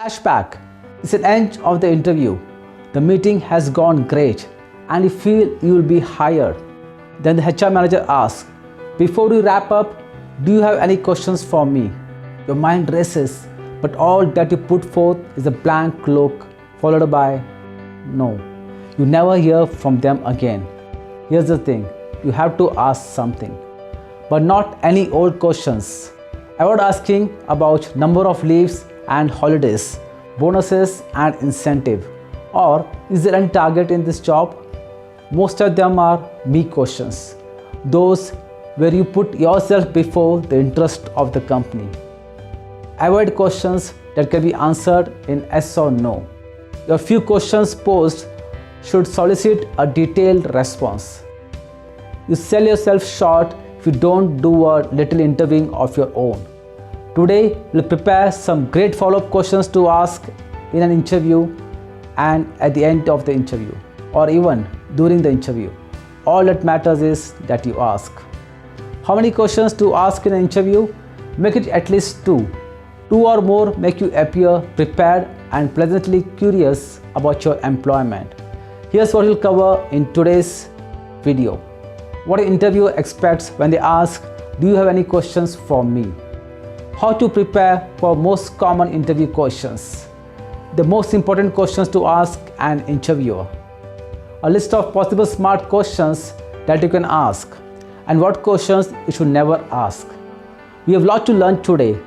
Flashback is an end of the interview. The meeting has gone great and you feel you will be hired. Then the HR manager asks, before we wrap up, do you have any questions for me? Your mind races, but all that you put forth is a blank look followed by no. You never hear from them again. Here's the thing, you have to ask something, but not any old questions. Avoid asking about number of leaves and holidays, bonuses and incentive, or is there any target in this job? Most of them are me questions, those where you put yourself before the interest of the company. Avoid questions that can be answered in yes or no. Your few questions posed should solicit a detailed response. You sell yourself short if you don't do a little interviewing of your own. Today, we'll prepare some great follow-up questions to ask in an interview and at the end of the interview, or even during the interview. All that matters is that you ask. How many questions to ask in an interview? Make it at least two. Two or more make you appear prepared and pleasantly curious about your employment. Here's what we'll cover in today's video. What an interviewer expects when they ask, do you have any questions for me? How to prepare for most common interview questions. The most important questions to ask an interviewer. A list of possible smart questions that you can ask, and what questions you should never ask. We have a lot to learn today.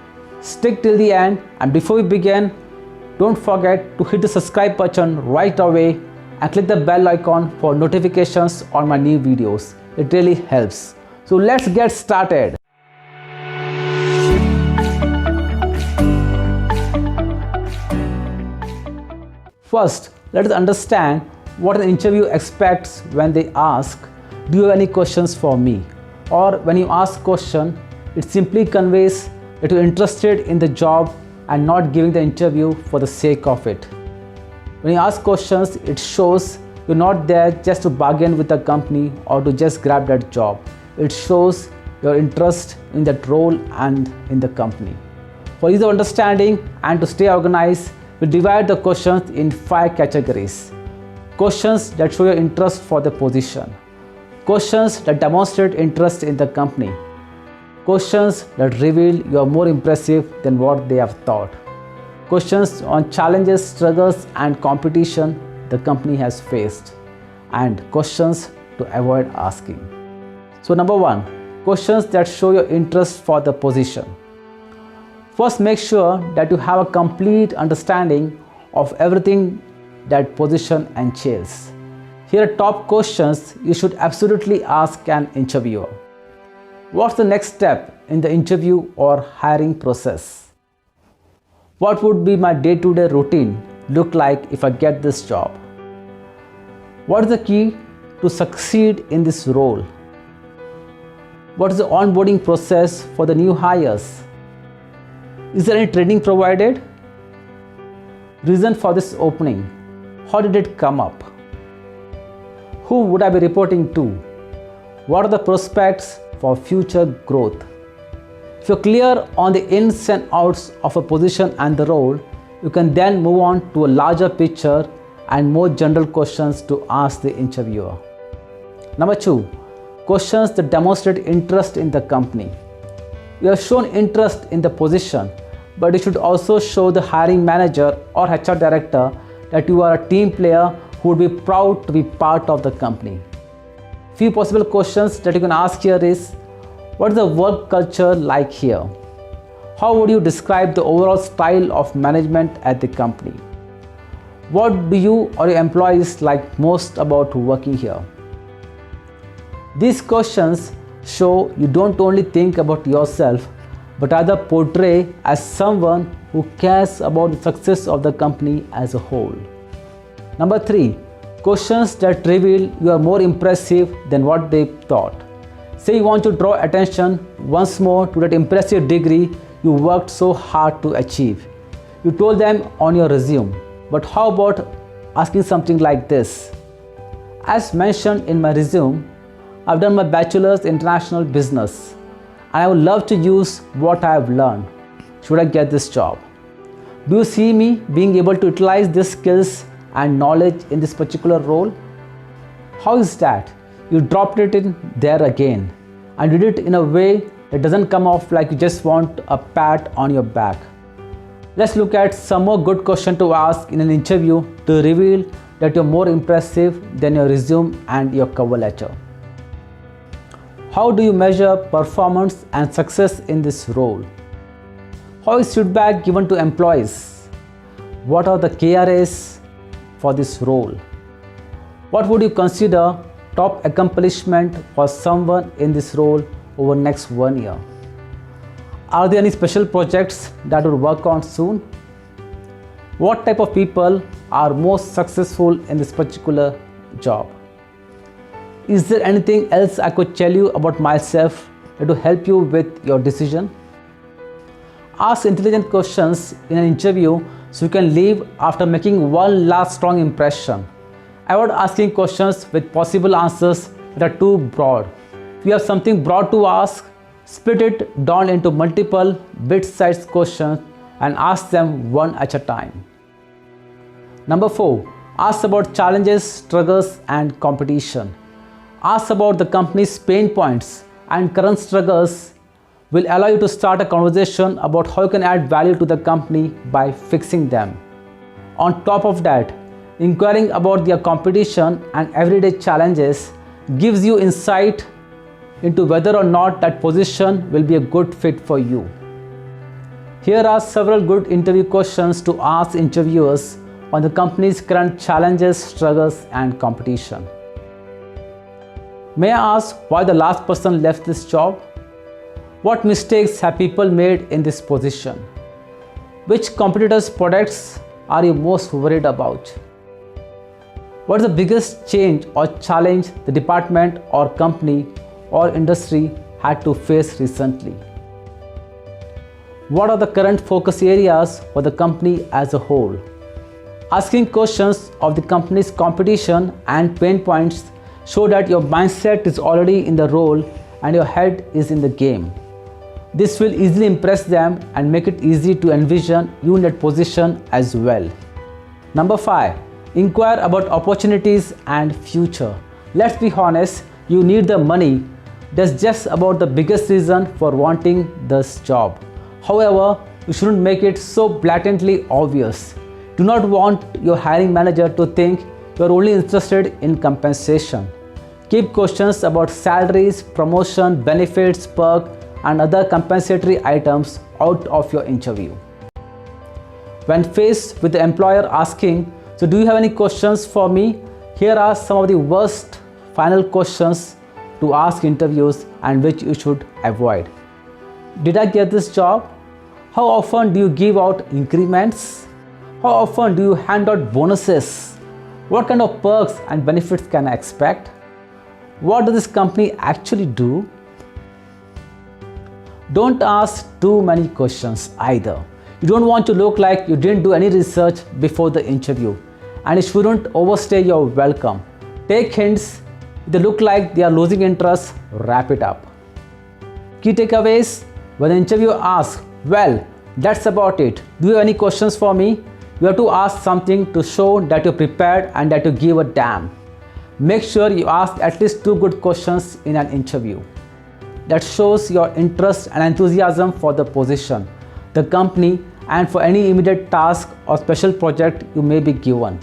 Stick till the end, and before we begin, don't forget to hit the subscribe button right away and click the bell icon for notifications on my new videos. It really helps. So let's get started. First, let us understand what an interview expects when they ask, do you have any questions for me? Or when you ask question, it simply conveys that you're interested in the job and not giving the interview for the sake of it. When you ask questions, it shows you're not there just to bargain with the company or to just grab that job. It shows your interest in that role and in the company. For ease of understanding and to stay organized, we divide the questions in 5 categories. Questions that show your interest for the position. Questions that demonstrate interest in the company. Questions that reveal you are more impressive than what they have thought. Questions on challenges, struggles and competition the company has faced. And questions to avoid asking. So number 1, questions that show your interest for the position. First, make sure that you have a complete understanding of everything that position entails. Here are top questions you should absolutely ask an interviewer. What's the next step in the interview or hiring process? What would be my day-to-day routine look like if I get this job? What is the key to succeed in this role? What is the onboarding process for the new hires? Is there any training provided? Reason for this opening? How did it come up? Who would I be reporting to? What are the prospects for future growth? If you're clear on the ins and outs of a position and the role, you can then move on to a larger picture and more general questions to ask the interviewer. Number 2, questions that demonstrate interest in the company. You have shown interest in the position, but you should also show the hiring manager or HR director that you are a team player who would be proud to be part of the company. Few possible questions that you can ask here is, what is the work culture like here? How would you describe the overall style of management at the company? What do you or your employees like most about working here? These questions show you don't only think about yourself, but rather portray as someone who cares about the success of the company as a whole. Number 3, questions that reveal you are more impressive than what they thought. Say you want to draw attention once more to that impressive degree you worked so hard to achieve. You told them on your resume, but how about asking something like this? As mentioned in my resume, I've done my bachelor's in international business and I would love to use what I have learned. Should I get this job? Do you see me being able to utilize these skills and knowledge in this particular role? How is that? You dropped it in there again and did it in a way that doesn't come off like you just want a pat on your back. Let's look at some more good questions to ask in an interview to reveal that you're more impressive than your resume and your cover letter. How do you measure performance and success in this role? How is feedback given to employees? What are the KRAs for this role? What would you consider top accomplishment for someone in this role over next 1 year? Are there any special projects that will work on soon? What type of people are most successful in this particular job? Is there anything else I could tell you about myself that will help you with your decision? Ask intelligent questions in an interview so you can leave after making one last strong impression. Avoid asking questions with possible answers that are too broad. If you have something broad to ask, split it down into multiple bit-sized questions and ask them one at a time. Number 4. Ask about challenges, struggles and competition. Ask about the company's pain points and current struggles will allow you to start a conversation about how you can add value to the company by fixing them. On top of that, inquiring about their competition and everyday challenges gives you insight into whether or not that position will be a good fit for you. Here are several good interview questions to ask interviewers on the company's current challenges, struggles and competition. May I ask why the last person left this job? What mistakes have people made in this position? Which competitors' products are you most worried about? What is the biggest change or challenge the department or company or industry had to face recently? What are the current focus areas for the company as a whole? Asking questions of the company's competition and pain points show that your mindset is already in the role and your head is in the game. This will easily impress them and make it easy to envision you in that position as well. Number 5. Inquire about opportunities and future. Let's be honest, you need the money. That's just about the biggest reason for wanting this job. However, you shouldn't make it so blatantly obvious. Do not want your hiring manager to think you are only interested in compensation. Keep questions about salaries, promotion, benefits, perks, and other compensatory items out of your interview. When faced with the employer asking, "So do you have any questions for me?" Here are some of the worst final questions to ask interviews and which you should avoid. Did I get this job? How often do you give out increments? How often do you hand out bonuses? What kind of perks and benefits can I expect? What does this company actually do? Don't ask too many questions either. You don't want to look like you didn't do any research before the interview, and you shouldn't overstay your welcome. Take hints. If they look like they are losing interest, wrap it up. Key takeaways: when the interviewer asks, "Well, that's about it. Do you have any questions for me?" You have to ask something to show that you're prepared and that you give a damn. Make sure you ask at least 2 good questions in an interview. That shows your interest and enthusiasm for the position, the company, and for any immediate task or special project you may be given.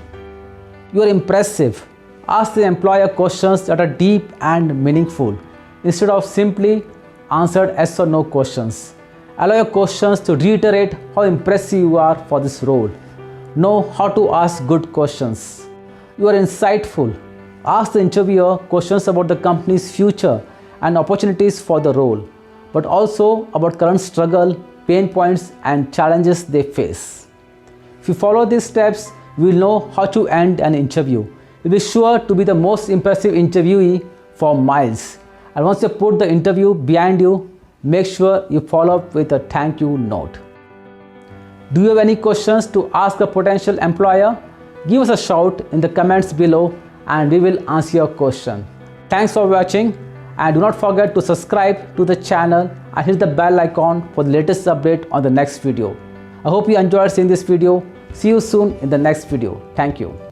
You are impressive. Ask the employer questions that are deep and meaningful instead of simply answered yes or no questions. Allow your questions to reiterate how impressive you are for this role. Know how to ask good questions. You are insightful. Ask the interviewer questions about the company's future and opportunities for the role, but also about current struggle, pain points, and challenges they face. If you follow these steps, you will know how to end an interview. You'll be sure to be the most impressive interviewee for miles. And once you put the interview behind you, make sure you follow up with a thank you note. Do you have any questions to ask a potential employer? Give us a shout in the comments below and we will answer your question. Thanks for watching, and do not forget to subscribe to the channel and hit the bell icon for the latest update on the next video. I hope you enjoyed seeing this video. See you soon in the next video. Thank you.